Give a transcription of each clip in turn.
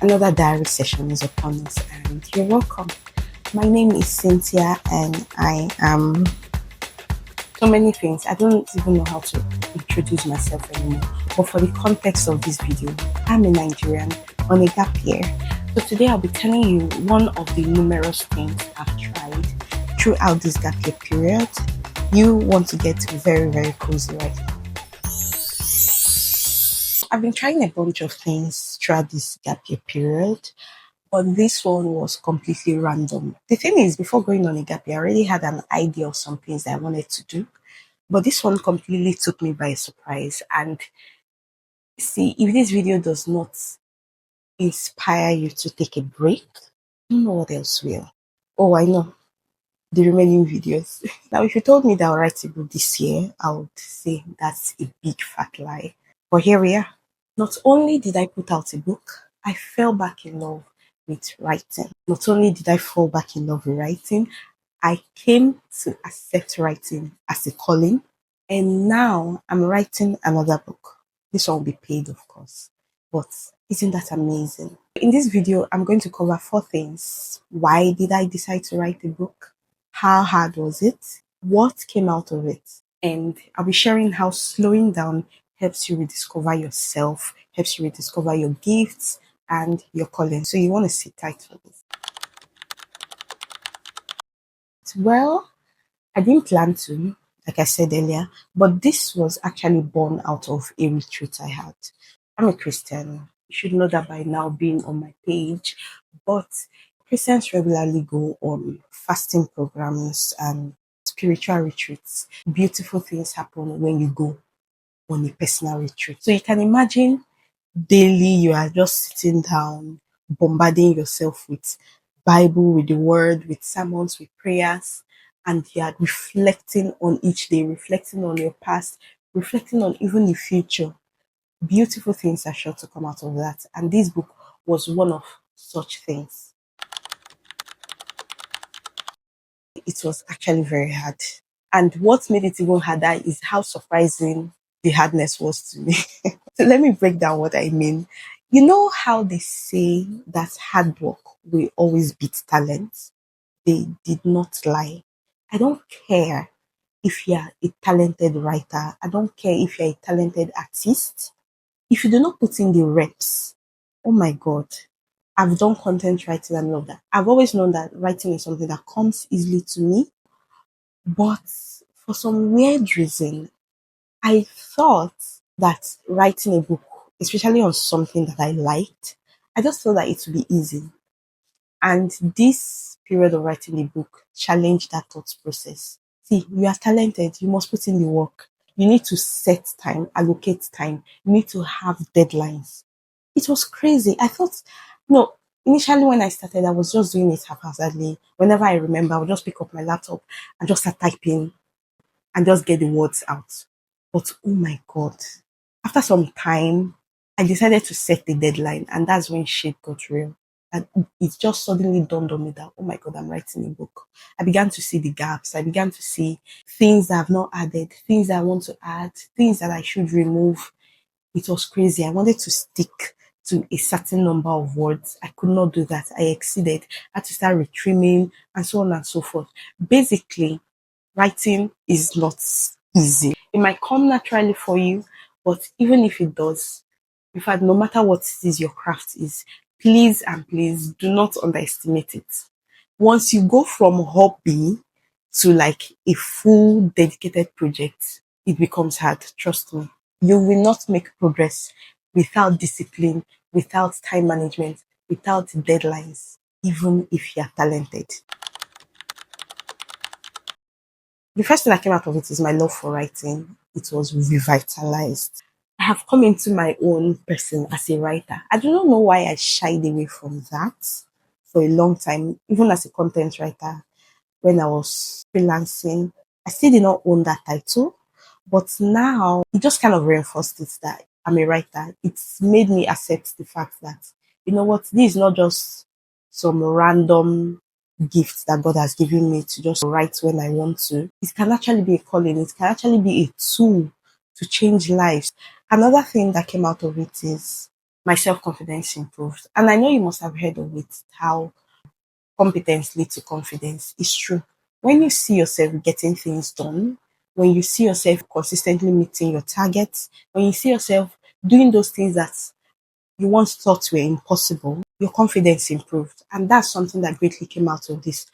Another diary session is upon us, and you're welcome. My name is Cynthia, and I am so many things. I don't even know how to introduce myself anymore. But for the context of this video, I'm a Nigerian on a gap year. So today I'll be telling you one of the numerous things I've tried throughout this gap year period. You want to get very, very cozy right now. I've been trying a bunch of things throughout this gap year period, but this one was completely random. The thing is, before going on a gap year, I already had an idea of some things that I wanted to do, but this one completely took me by surprise. And see, if this video does not inspire you to take a break, I don't know what else will. Oh, I know, the remaining videos. Now, if you told me that I'll write a book this year, I would say that's a big fat lie. But here we are. Not only did I put out a book, I fell back in love with writing. Not only did I fall back in love with writing, I came to accept writing as a calling. And now I'm writing another book. This one will be paid, of course. But isn't that amazing? In this video, I'm going to cover 4 things. Why did I decide to write a book? How hard was it? What came out of it? And I'll be sharing how slowing down helps you rediscover yourself, helps you rediscover your gifts and your calling. So you want to sit tight for this. Well, I didn't plan to, like I said earlier, but this was actually born out of a retreat I had. I'm a Christian. You should know that by now, being on my page. But Christians regularly go on fasting programs and spiritual retreats. Beautiful things happen when you go on a personal retreat. So you can imagine daily you are just sitting down, bombarding yourself with Bible, with the word, with sermons, with prayers, and you are reflecting on each day, reflecting on your past, reflecting on even the future. Beautiful things are sure to come out of that. And this book was one of such things. It was actually very hard. And what made it even harder is how surprising the hardness was to me. So let me break down what I mean. You know how they say that hard work will always beat talent? They did not lie. I don't care if you're a talented writer. I don't care if you're a talented artist. If you do not put in the reps, oh my God, I've done content writing and all of that. I've always known that writing is something that comes easily to me, but for some weird reason, I thought that writing a book, especially on something that I liked, I just thought that it would be easy. And this period of writing a book challenged that thought process. See, you are talented, you must put in the work. You need to set time, allocate time. You need to have deadlines. It was crazy. I thought, no, initially when I started, I was just doing it haphazardly. Whenever I remember, I would just pick up my laptop and just start typing and just get the words out. But oh my God, after some time, I decided to set the deadline, and that's when shit got real. And it just suddenly dawned on me that, oh my God, I'm writing a book. I began to see the gaps. I began to see things that I've not added, things that I want to add, things that I should remove. It was crazy. I wanted to stick to a certain number of words. I could not do that. I exceeded. I had to start retrimming and so on and so forth. Basically, writing is not easy. It might come naturally for you, but even if it does, in fact, no matter what it is your craft is, please and please do not underestimate it. Once you go from hobby to like a full dedicated project, it becomes hard. Trust me. You will not make progress without discipline, without time management, without deadlines, even if you are talented. The first thing that came out of it is my love for writing. It was revitalized. I have come into my own person as a writer. I do not know why I shied away from that for a long time, even as a content writer. When I was freelancing, I still did not own that title, but now it just kind of reinforced it that I'm a writer. It's made me accept the fact that, you know what, this is not just some random gift that God has given me to just write when I want to. It can actually be a calling. It can actually be a tool to change lives. Another thing that came out of it is my self confidence improved. And I know you must have heard of it, how competence leads to confidence. It's true. When you see yourself getting things done, when you see yourself consistently meeting your targets, when you see yourself doing those things that you once thought were impossible, your confidence improved. And that's something that greatly came out of this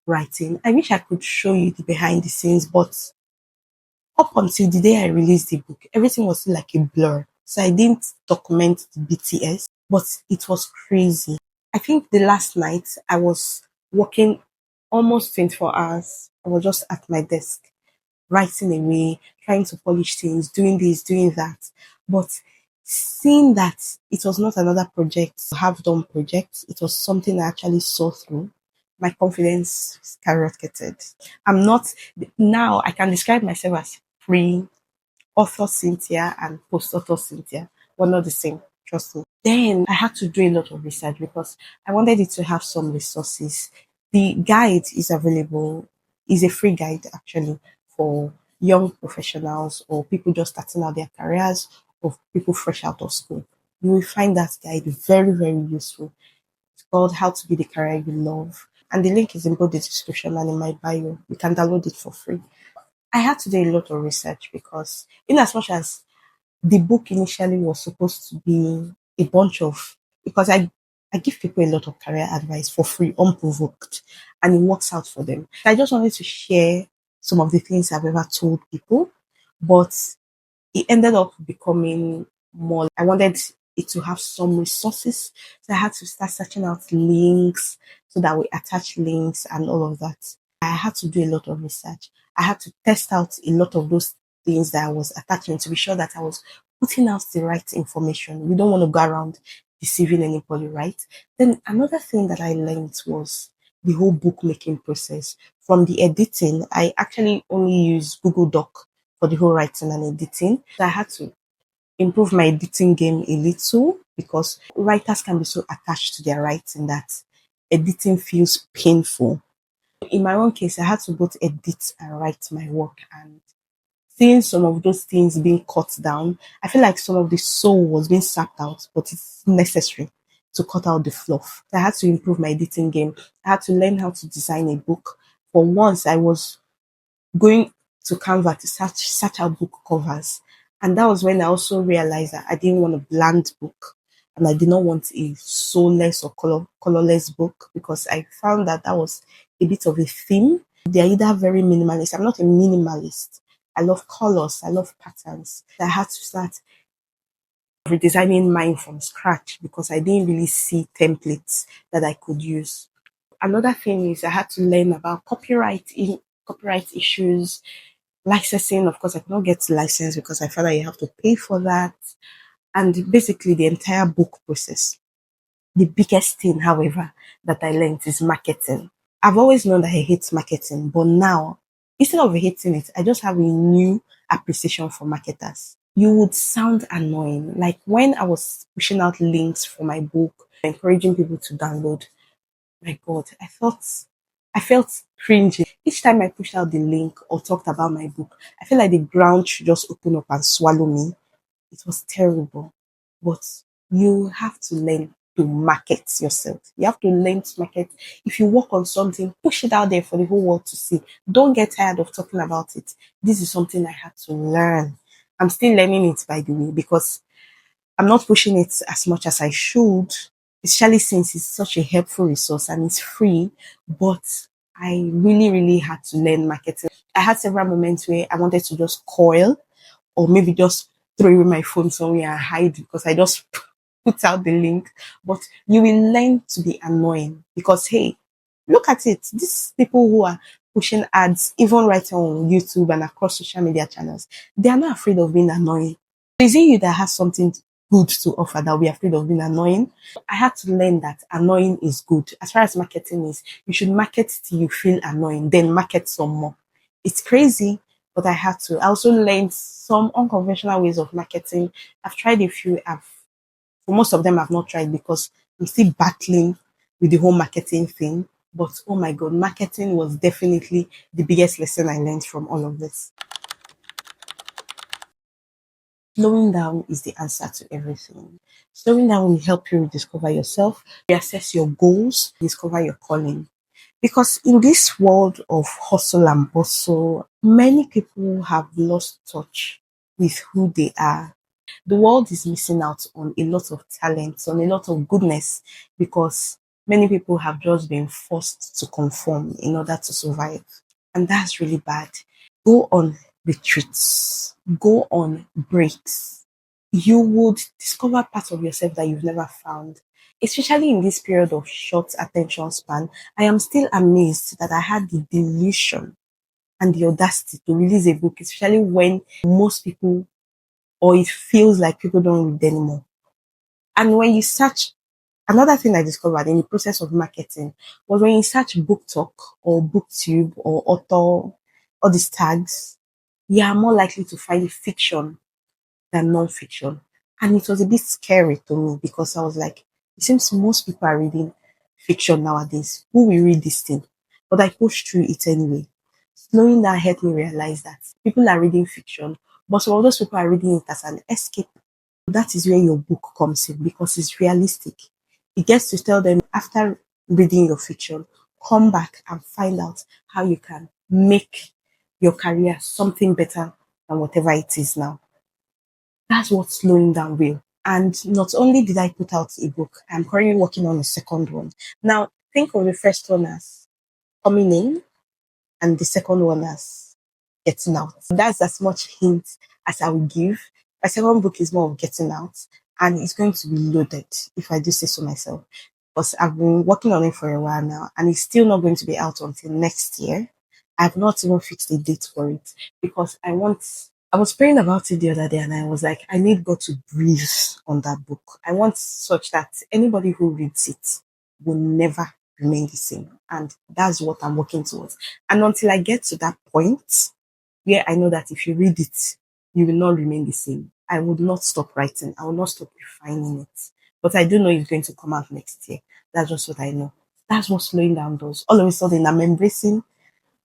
writing. I wish I could show you the behind the scenes, but up until the day I released the book, everything was still like a blur. So I didn't document the BTS, but it was crazy. I think the last night I was working almost 24 hours. I was just at my desk, writing away, trying to polish things, doing this, doing that. But seeing that it was not another project, half done project, it was something I actually saw through. My confidence skyrocketed. I'm not now. I can describe myself as free author Cynthia and post author Cynthia. We're not the same. Trust me. Then I had to do a lot of research because I wanted it to have some resources. The guide is available, is a free guide actually for young professionals or people just starting out their careers or people fresh out of school. You will find that guide very, very useful. It's called How to Be the Career You Love. And the link is in both the description and in my bio. You can download it for free. I had to do a lot of research because, in as much as the book initially was supposed to be a bunch of, because I give people a lot of career advice for free, unprovoked, and it works out for them. I just wanted to share some of the things I've ever told people, but it ended up becoming more. I wanted it to have some resources, so I had to start searching out links so that we attach links and all of that. I had to do a lot of research. I had to test out a lot of those things that I was attaching to be sure that I was putting out the right information. We don't want to go around deceiving anybody, right? Then another thing that I learned was the whole bookmaking process. From the editing, I actually only use Google Doc for the whole writing and editing. So I had to improve my editing game a little because writers can be so attached to their writing that editing feels painful. In my own case, I had to both edit and write my work, and seeing some of those things being cut down, I feel like some of the soul was being sapped out, but it's necessary to cut out the fluff. I had to improve my editing game. I had to learn how to design a book. For once, I was going to Canva to search out book covers. And that was when I also realized that I didn't want a bland book and I did not want a soulless or colorless book because I found that that was a bit of a theme. They're either very minimalist. I'm not a minimalist. I love colors. I love patterns. I had to start redesigning mine from scratch because I didn't really see templates that I could use. Another thing is I had to learn about copyright issues, licensing. Of course, I cannot get licensed because I found that you have to pay for that. And basically the entire book process. The biggest thing, however, that I learned is marketing. I've always known that I hate marketing, but now, instead of hating it, I just have a new appreciation for marketers. You would sound annoying. Like when I was pushing out links for my book, encouraging people to download, my God, I felt cringy. Each time I pushed out the link or talked about my book, I feel like the ground should just open up and swallow me. It was terrible. But you have to learn to market yourself. You have to learn to market. If you work on something, push it out there for the whole world to see. Don't get tired of talking about it. This is something I had to learn. I'm still learning it, by the way, because I'm not pushing it as much as I should, especially since it's such a helpful resource and it's free. But I really, really had to learn marketing. I had several moments where I wanted to just coil or maybe just throw away my phone somewhere and hide because I just put out the link. But you will learn to be annoying because, hey, look at it. These people who are pushing ads, even right on YouTube and across social media channels, they are not afraid of being annoying. Is it you that has something good to offer that we are afraid of being annoying? I had to learn that annoying is good. As far as marketing is, you should market till you feel annoying, then market some more. It's crazy, but I had to. I also learned some unconventional ways of marketing. I've tried a few. For most of them, I've not tried because I'm still battling with the whole marketing thing. But oh my God, marketing was definitely the biggest lesson I learned from all of this. Slowing down is the answer to everything. Slowing down will help you discover yourself, reassess your goals, discover your calling. Because in this world of hustle and bustle, many people have lost touch with who they are. The world is missing out on a lot of talent, on a lot of goodness, because many people have just been forced to conform in order to survive. And that's really bad. Go on retreats, go on breaks. You would discover parts of yourself that you've never found. Especially in this period of short attention span, I am still amazed that I had the delusion and the audacity to release a book, especially when most people, or it feels like people don't read anymore. And when you search, another thing I discovered in the process of marketing was when you search booktok or booktube or author, all these tags, you are more likely to find fiction than non-fiction. And it was a bit scary to me because I was like, it seems most people are reading fiction nowadays. Who will read this thing? But I pushed through it anyway. Slowing down helped me realize that people are reading fiction, but some of those people are reading it as an escape. That is where your book comes in because it's realistic. It gets to tell them after reading your fiction, come back and find out how you can make your career something better than whatever it is now. That's what slowing down will. And not only did I put out a book, I'm currently working on a second one. Now, think of the first one as coming in and the second one as getting out. That's as much hint as I will give. My second book is more of getting out, and it's going to be loaded, if I do say so myself. But I've been working on it for a while now, and it's still not going to be out until next year. I've not even fixed a date for it because I was praying about it the other day and I was like, I need God to breathe on that book. I want such that anybody who reads it will never remain the same. And that's what I'm working towards. And until I get to that point where I know that if you read it, you will not remain the same, I would not stop writing. I will not stop refining it. But I do know it's going to come out next year. That's just what I know. That's what slowing down does. All of a sudden, I'm embracing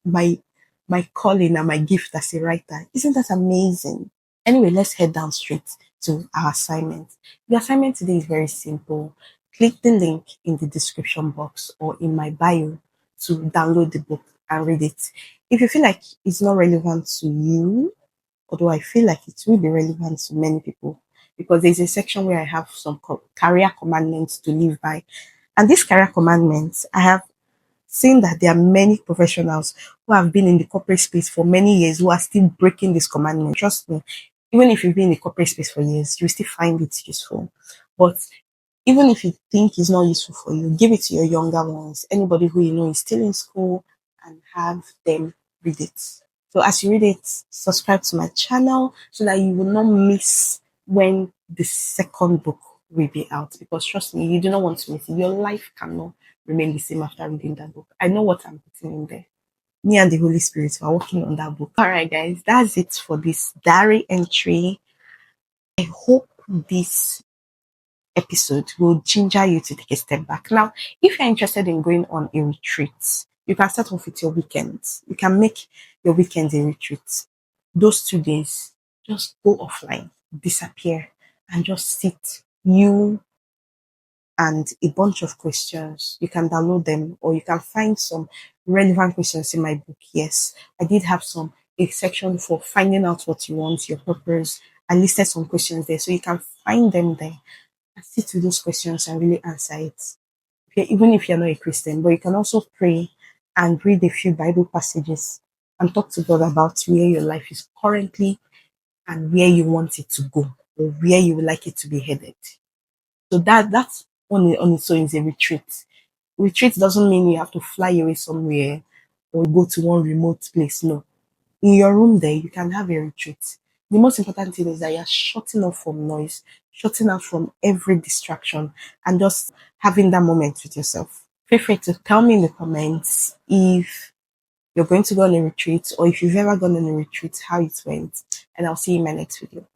my my calling and my gift as a writer. Isn't that amazing? Anyway, let's head down straight to our assignment. The assignment today is very simple. Click the link in the description box or in my bio to download the book and read it. If you feel like it's not relevant to you, although I feel like it will be relevant to many people, because there's a section where I have some career commandments to live by. And these career commandments, I have seeing that there are many professionals who have been in the corporate space for many years who are still breaking this commandment. Trust me, even if you've been in the corporate space for years, you still find it useful. But even if you think it's not useful for you, give it to your younger ones, anybody who you know is still in school, and have them read it. So as you read it, subscribe to my channel so that you will not miss when the second book will be out. Because trust me, you do not want to miss it. Your life cannot remain the same after reading that book. I know what I'm putting in there. Me and the Holy Spirit are working on that book. All right, guys, that's it for this diary entry. I hope this episode will ginger you to take a step back. Now, if you're interested in going on a retreat, you can start off with your weekends. You can make your weekends a retreat. Those 2 days, just go offline, disappear, and just sit. You and a bunch of questions. You can download them or you can find some relevant questions in my book. Yes, I did have a section for finding out what you want, your purpose. I listed some questions there so you can find them there and sit with those questions and really answer it. Okay, even if you're not a Christian, but you can also pray and read a few Bible passages and talk to God about where your life is currently and where you want it to go or where you would like it to be headed. So that's on its own is a retreat. Retreat doesn't mean you have to fly away somewhere or go to one remote place. No. In your room there, you can have a retreat. The most important thing is that you're shutting off from noise, shutting out from every distraction, and just having that moment with yourself. Feel free to tell me in the comments if you're going to go on a retreat or if you've ever gone on a retreat, how it went. And I'll see you in my next video.